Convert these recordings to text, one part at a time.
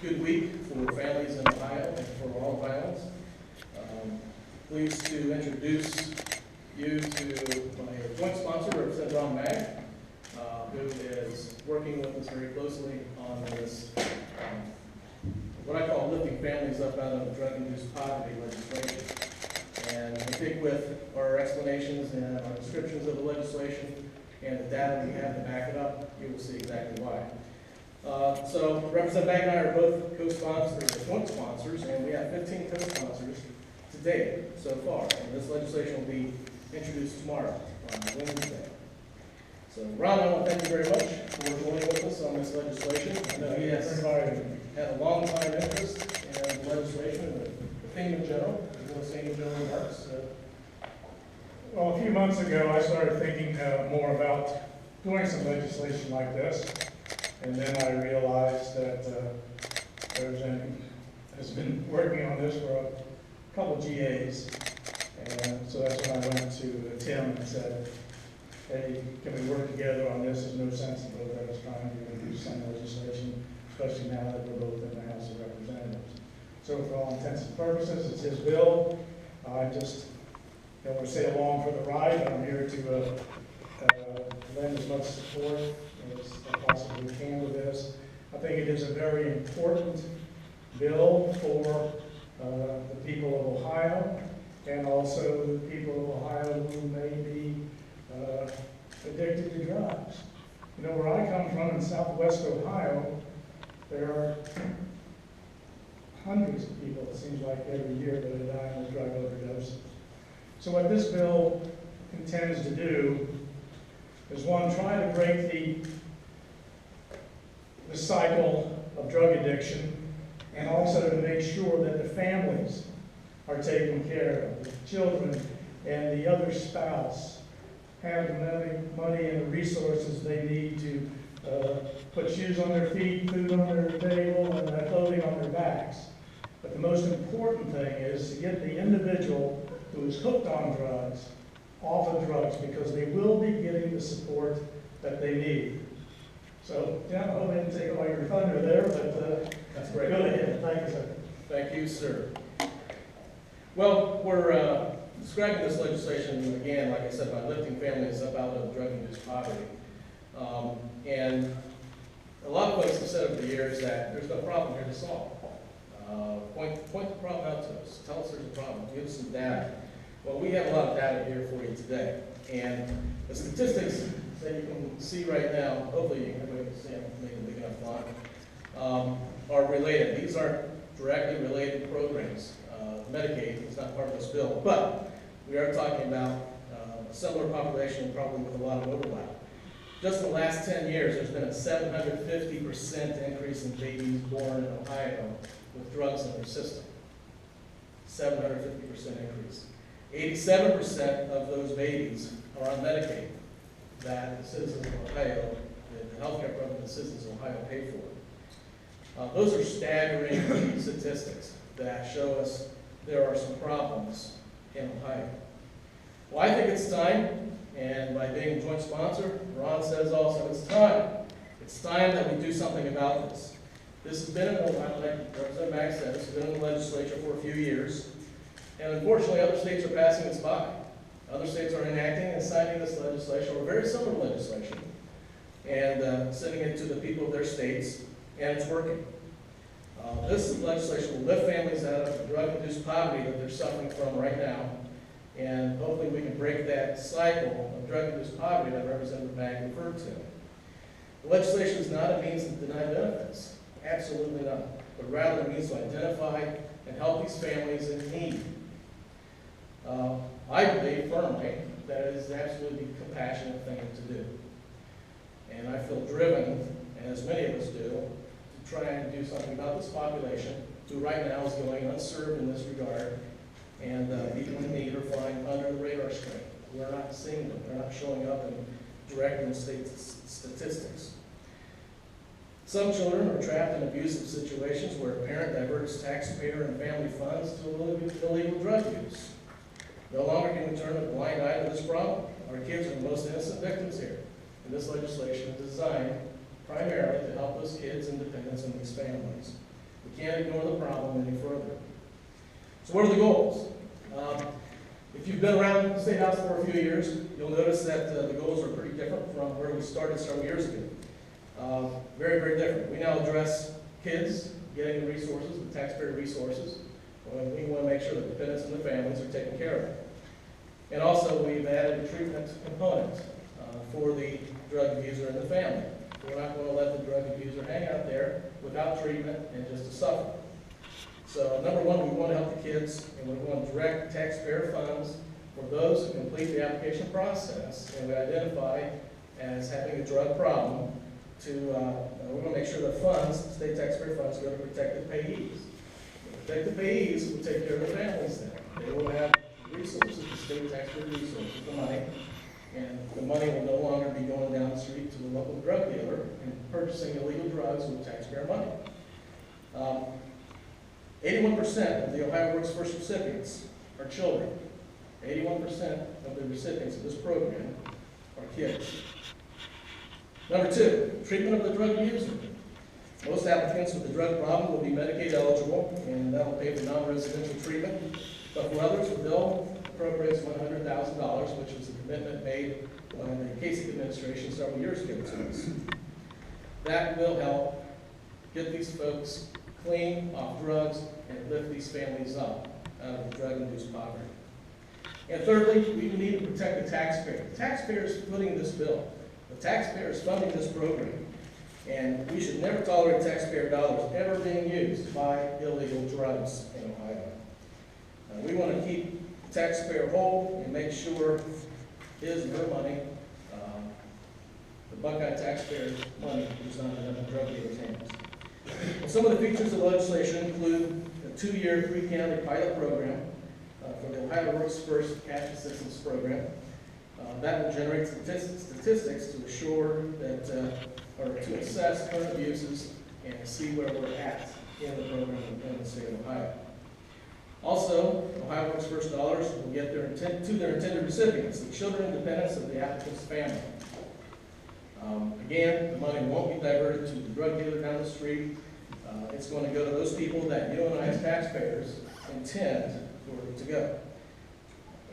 good week for families in Ohio and for all Ohioans. Pleased to introduce you to my joint sponsor, Representative Ron Maag, who is working with us very closely on this, what I call lifting families up out of drug-induced poverty legislation. And I think with our explanations and our descriptions of the legislation and the data we have to back it up, you will see exactly why. So Representative Maag and I are both co-sponsors, joint sponsors, and we have 15 co-sponsors to date so far. And this legislation will be introduced tomorrow on Wednesday. So Ron, I want to thank you very much for joining with us on this legislation. I know he has had a long time interest in the legislation and the theme in general. You want to say any general remarks? Well, a few months ago, I started thinking more about doing some legislation like this, and then I realized that has been working on this for a couple GAs, and so that's when I went to Tim and said, hey, can we work together on this? There's no sense in both of us trying to do some legislation, especially now that we're both in the House of Representatives. So for all intents and purposes, it's his bill. I just don't want to stay along for the ride, but I'm here to lend as much support as I possibly can with this. I think it is a very important bill for the people of Ohio, and also the people of Ohio who may be addicted to drugs. You know, where I come from in southwest Ohio, there are hundreds of people, it seems like every year, that are dying of drug overdoses. So what this bill intends to do is, one, try to break the cycle of drug addiction, and also to make sure that the families are taken care of, the children and the other spouse have the money and the resources they need to put shoes on their feet, food on their table, and clothing on their backs. But the most important thing is to get the individual who is hooked on drugs off of drugs, because they will be getting the support that they need. So, yeah, I hope I didn't take all your thunder there, but that's great. Go ahead. Thank you, sir. Thank you, sir. Well, we're describing this legislation, again, like I said, by lifting families up out of drug-induced poverty. And a lot of folks have said over the years that there's no problem here to solve. Point the problem out to us. Tell us there's a problem. Give us some data. Well, we have a lot of data here for you today. And the statistics that you can see right now, hopefully everybody can see them, make a big enough font, are related. These aren't directly related programs. Medicaid is not part of this bill, but we are talking about a similar population, probably with a lot of overlap. Just in the last 10 years, there's been a 750% increase in babies born in Ohio with drugs in their system. 750% increase. 87% of those babies are on Medicaid that the citizens of Ohio, the healthcare program the citizens of Ohio pay for. Those are staggering statistics that show us there are some problems in Ohio. Well, I think it's time, and by being a joint sponsor, Ron says also it's time. It's time that we do something about this. This has been in the, like Representative Maag said, it's been in the legislature for a few years, and unfortunately other states are passing this by. Other states are enacting and signing this legislation, or very similar legislation, and sending it to the people of their states, and it's working. This legislation will lift families out of the drug-induced poverty that they're suffering from right now, and hopefully we can break that cycle of drug-induced poverty that Representative Maag referred to. The legislation is not a means to deny benefits, absolutely not, but rather a means to identify and help these families in need. I believe firmly that it is absolutely the compassionate thing to do. And I feel driven, as many of us do, to try and do something about this population who right now is going unserved in this regard, and people in need are flying under the radar screen. We're not seeing them. They're not showing up directly in state statistics. Some children are trapped in abusive situations where a parent diverts taxpayer and family funds to illegal drug use. No longer can we turn a blind eye to this problem. Our kids are the most innocent victims here. And this legislation is designed primarily to help those kids' independence and these families. We can't ignore the problem any further. So what are the goals? If you've been around the State House for a few years, you'll notice that the goals are pretty different from where we started several years ago. Very, very different. We now address kids getting the resources, the taxpayer resources. We want to make sure that dependents and the families are taken care of. And also, we've added a treatment component for the drug abuser and the family. We're not going to let the drug abuser hang out there without treatment and just to suffer. So, number one, we want to help the kids, and we want to direct taxpayer funds for those who complete the application process and we identify as having a drug problem. We want to make sure that funds, state taxpayer funds, go to protect the payees. Protect the payees will take care of the families then. They will have resources, the state taxpayer resources, the money, and the money will no longer be going down the street to the local drug dealer and purchasing illegal drugs with taxpayer money. 81% of the Ohio Works First recipients are children. 81% of the recipients of this program are kids. Number two, treatment of the drug abuser. Most applicants with a drug problem will be Medicaid eligible, and that will pay for non-residential treatment. But for others, the bill appropriates $100,000, which was a commitment made by the Kasich administration several years ago to us. That will help get these folks clean off drugs and lift these families up out of the drug-induced poverty. And thirdly, we need to protect the taxpayer. The taxpayer is footing this bill. The taxpayer is funding this program. And we should never tolerate taxpayer dollars ever being used to buy illegal drugs in Ohio. We want to keep the taxpayer whole and make sure his and her money, the Buckeye taxpayer's money, is not in the drug dealer's hands. Well, some of the features of the legislation include a 2-year 3-county pilot program for the Ohio Works First Cash Assistance Program. That will generate statistics to assure that, or to assess current abuses and see where we're at in the program in the state of Ohio. Also, Ohio Works First dollars will get to their intended recipients, the children and dependents of the applicant's family. Again, the money won't be diverted to the drug dealer down the street. It's going to go to those people that you and I as taxpayers intend for it to go.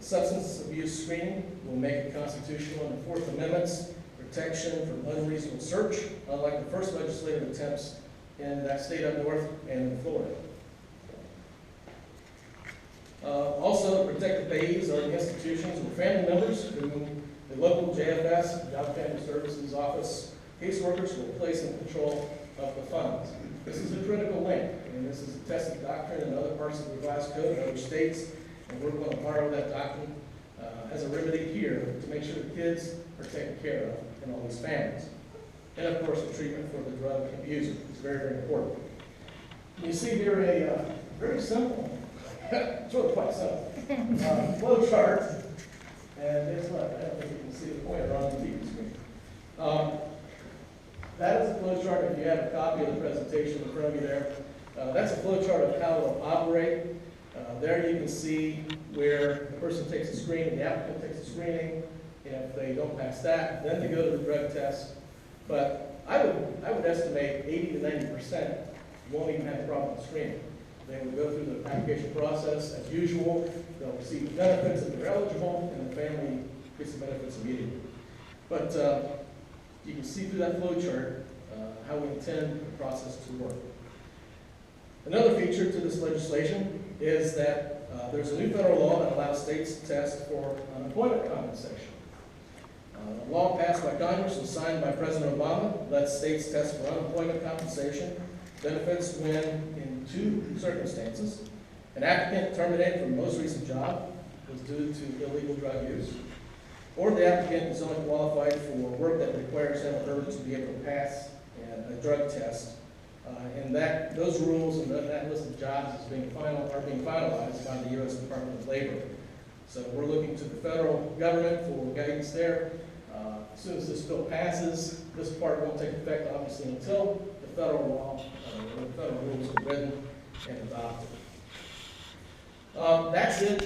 Substance abuse screening will make it constitutional in the Fourth Amendment's protection from unreasonable search, unlike the first legislative attempts in that state up north and in Florida. Also, to protect the payees are the institutions or family members who the local JFS, Job and Family Services Office, caseworkers will place in control of the funds. This is a critical link, and this is a tested doctrine in other parts of the revised code in other states, and we're going to borrow that doctrine as a remedy here to make sure the kids are taken care of in all these families. And of course, the treatment for the drug abuser is very, very important. You see here a very simple, it's really quite simple, flow chart. And it's not, I don't think you can see the pointer on the TV screen. That is a flow chart. If you have a copy of the presentation in front of you there, that's a flow chart of how it'll operate. There you can see where the person takes the screening, the applicant takes the screening. If they don't pass that, then they go to the drug test. But I would estimate 80 to 90% won't even have a problem with screening. They will go through the application process as usual. They'll receive the benefits if they're eligible, and the family gets the benefits immediately. But you can see through that flow chart how we intend the process to work. Another feature to this legislation is that there's a new federal law that allows states to test for unemployment compensation. A law passed by Congress and signed by President Obama lets states test for unemployment compensation benefits when, in 2 circumstances, an applicant terminated from the most recent job was due to illegal drug use, or the applicant is only qualified for work that requires him or her to be able to pass a drug test. And those rules and that list of jobs are being finalized by the U.S. Department of Labor. So we're looking to the federal government for guidance there. As soon as this bill passes, this part won't take effect, obviously, until the federal law, the federal rules are written and adopted. That's it.